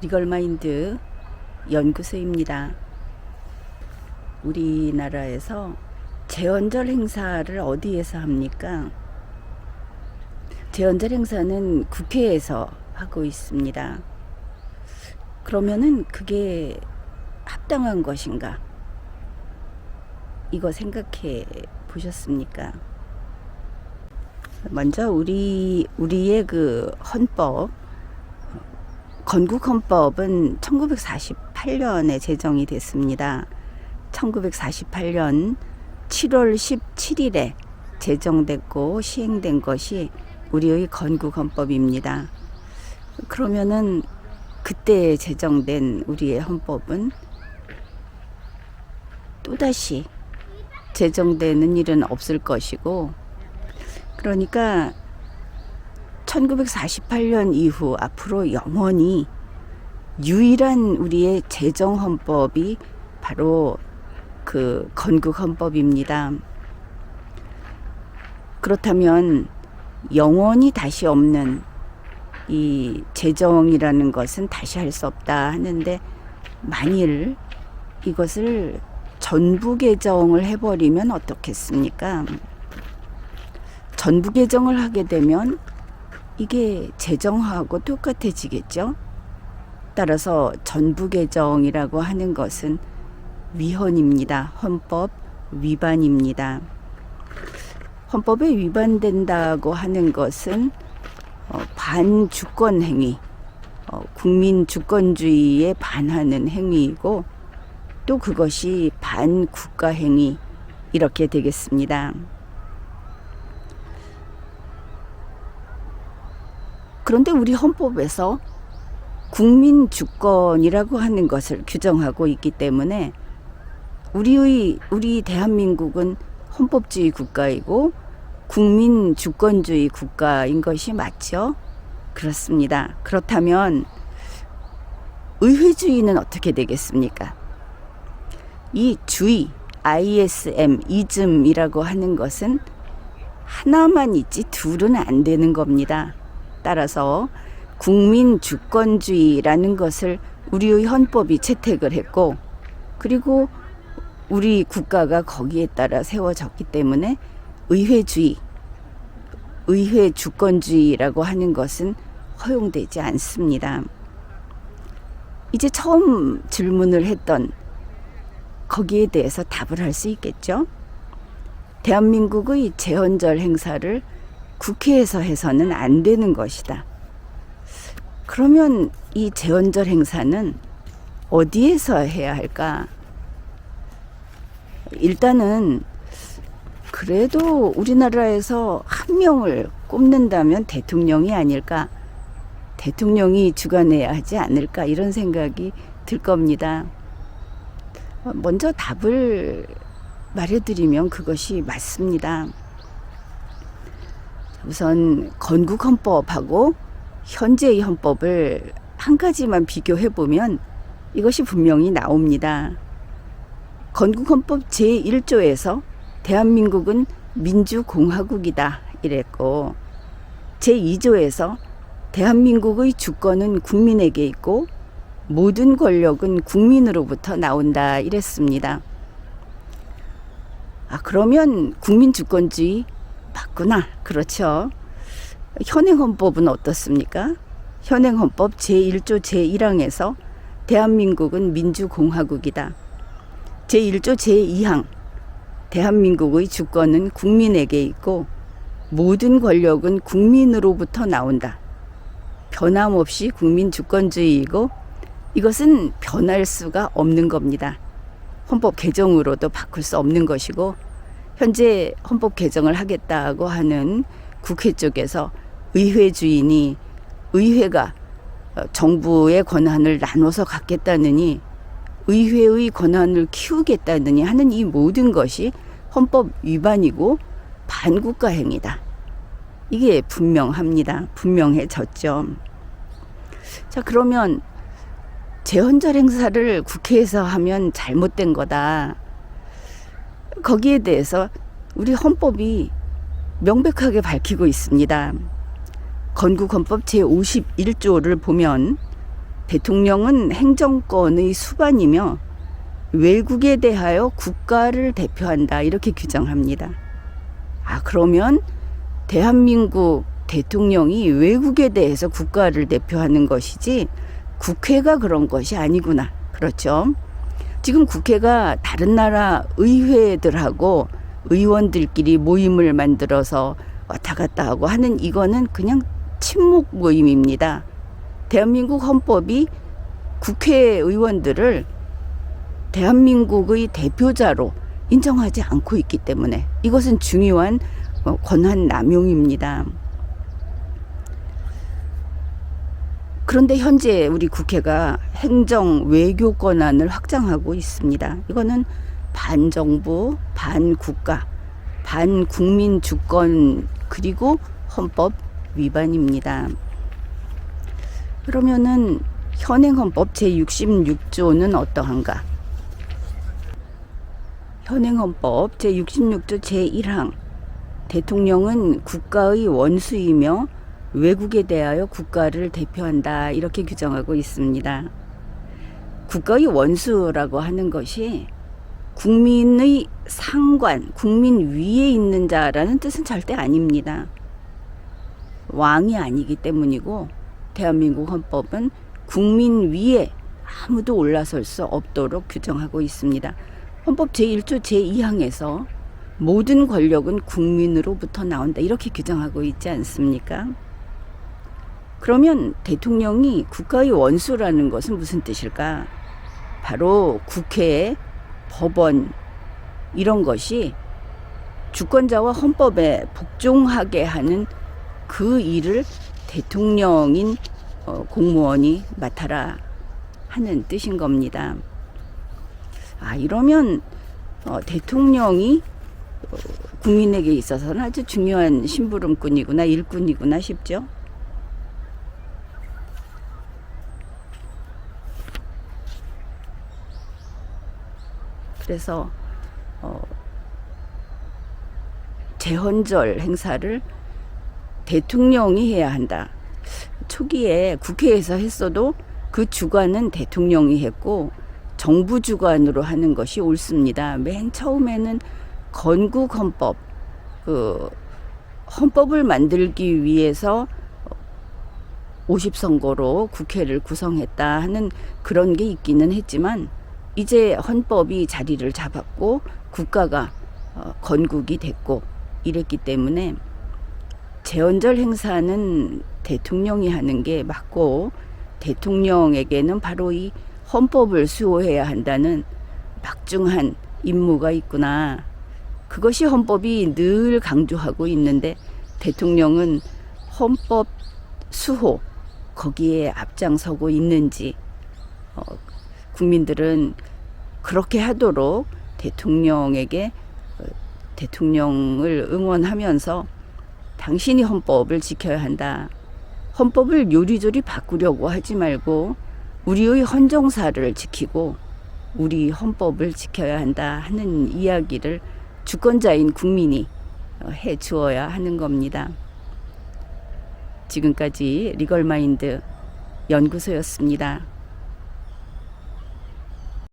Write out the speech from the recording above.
리걸마인드 연구소입니다. 우리나라에서 제헌절 행사를 어디에서 합니까? 제헌절 행사는 국회에서 하고 있습니다. 그러면은 그게 합당한 것인가? 이거 생각해 보셨습니까? 먼저 우리의 그 헌법, 건국헌법은 1948년에 제정이 됐습니다. 1948년 7월 17일에 제정됐고 시행된 것이 우리의 건국헌법입니다. 그러면은 그때 제정된 우리의 헌법은 또다시 제정되는 일은 없을 것이고, 그러니까 1948년 이후 앞으로 영원히 유일한 우리의 제정헌법이 바로 그 건국헌법입니다. 그렇다면 영원히 다시 없는 이 제정이라는 것은 다시 할 수 없다 하는데, 만일 이것을 전부 개정을 해버리면 어떻겠습니까? 전부 개정을 하게 되면 이게 제정하고 똑같아지겠죠. 따라서 전부 개정이라고 하는 것은 위헌입니다. 헌법 위반입니다. 헌법에 위반된다고 하는 것은 반주권 행위, 국민 주권주의에 반하는 행위이고, 또 그것이 반국가 행위, 이렇게 되겠습니다. 그런데 우리 헌법에서 국민 주권이라고 하는 것을 규정하고 있기 때문에 우리 대한민국은 헌법주의 국가이고 국민 주권주의 국가인 것이 맞죠? 그렇습니다. 그렇다면 의회주의는 어떻게 되겠습니까? 이 주의, ISM, 이즘이라고 하는 것은 하나만 있지 둘은 안 되는 겁니다. 따라서 국민 주권주의라는 것을 우리의 헌법이 채택을 했고, 그리고 우리 국가가 거기에 따라 세워졌기 때문에 의회주의, 의회 주권주의라고 하는 것은 허용되지 않습니다. 이제 처음 질문을 했던 거기에 대해서 답을 할 수 있겠죠? 대한민국의 제헌절 행사를 국회에서 해서는 안 되는 것이다. 그러면 이 제헌절 행사는 어디에서 해야 할까? 일단은 그래도 우리나라에서 한 명을 꼽는다면 대통령이 아닐까, 대통령이 주관해야 하지 않을까, 이런 생각이 들 겁니다. 먼저 답을 말해드리면 그것이 맞습니다. 우선 건국헌법하고 현재의 헌법을 한 가지만 비교해보면 이것이 분명히 나옵니다. 건국헌법 제1조에서 대한민국은 민주공화국이다 이랬고, 제2조에서 대한민국의 주권은 국민에게 있고 모든 권력은 국민으로부터 나온다 이랬습니다. 그러면 국민주권주의 맞구나. 그렇죠. 현행헌법은 어떻습니까? 현행헌법 제1조 제1항에서 대한민국은 민주공화국이다. 제1조 제2항 대한민국의 주권은 국민에게 있고 모든 권력은 국민으로부터 나온다. 변함없이 국민주권주의이고 이것은 변할 수가 없는 겁니다. 헌법 개정으로도 바꿀 수 없는 것이고, 현재 헌법 개정을 하겠다고 하는 국회 쪽에서 의회주의니 의회가 정부의 권한을 나눠서 갖겠다느니 의회의 권한을 키우겠다느니 하는 이 모든 것이 헌법 위반이고 반국가 행위다. 이게 분명합니다. 분명해졌죠. 자, 그러면 제헌절 행사를 국회에서 하면 잘못된 거다. 거기에 대해서 우리 헌법이 명백하게 밝히고 있습니다. 건국헌법 제51조를 보면 대통령은 행정권의 수반이며 외국에 대하여 국가를 대표한다 이렇게 규정합니다. 그러면 대한민국 대통령이 외국에 대해서 국가를 대표하는 것이지 국회가 그런 것이 아니구나. 그렇죠? 지금 국회가 다른 나라 의회들하고 의원들끼리 모임을 만들어서 왔다 갔다 하고 하는 이거는 그냥 친목 모임입니다. 대한민국 헌법이 국회의원들을 대한민국의 대표자로 인정하지 않고 있기 때문에 이것은 중요한 권한 남용입니다. 그런데 현재 우리 국회가 행정 외교 권한을 확장하고 있습니다. 이거는 반정부, 반국가, 반국민 주권 그리고 헌법 위반입니다. 그러면은 현행 헌법 제66조는 어떠한가? 현행 헌법 제66조 제1항 대통령은 국가의 원수이며 외국에 대하여 국가를 대표한다 이렇게 규정하고 있습니다. 국가의 원수라고 하는 것이 국민의 상관, 국민 위에 있는 자라는 뜻은 절대 아닙니다. 왕이 아니기 때문이고 대한민국 헌법은 국민 위에 아무도 올라설 수 없도록 규정하고 있습니다. 헌법 제1조 제2항에서 모든 권력은 국민으로부터 나온다 이렇게 규정하고 있지 않습니까? 그러면 대통령이 국가의 원수라는 것은 무슨 뜻일까? 바로 국회, 법원 이런 것이 주권자와 헌법에 복종하게 하는 그 일을 대통령인 공무원이 맡아라 하는 뜻인 겁니다. 이러면 대통령이 국민에게 있어서는 아주 중요한 심부름꾼이구나, 일꾼이구나 싶죠. 그래서 제헌절 행사를 대통령이 해야 한다. 초기에 국회에서 했어도 그 주관은 대통령이 했고 정부 주관으로 하는 것이 옳습니다. 맨 처음에는 건국헌법, 헌법을 만들기 위해서 50선거로 국회를 구성했다 하는 그런 게 있기는 했지만 이제 헌법이 자리를 잡았고 국가가 건국이 됐고 이랬기 때문에 제헌절 행사는 대통령이 하는 게 맞고 대통령에게는 바로 이 헌법을 수호해야 한다는 막중한 임무가 있구나. 그것이 헌법이 늘 강조하고 있는데 대통령은 헌법 수호 거기에 앞장서고 있는지 국민들은 그렇게 하도록 대통령에게 대통령을 응원하면서 당신이 헌법을 지켜야 한다. 헌법을 요리조리 바꾸려고 하지 말고 우리의 헌정사를 지키고 우리 헌법을 지켜야 한다 하는 이야기를 주권자인 국민이 해 주어야 하는 겁니다. 지금까지 리걸마인드 연구소였습니다.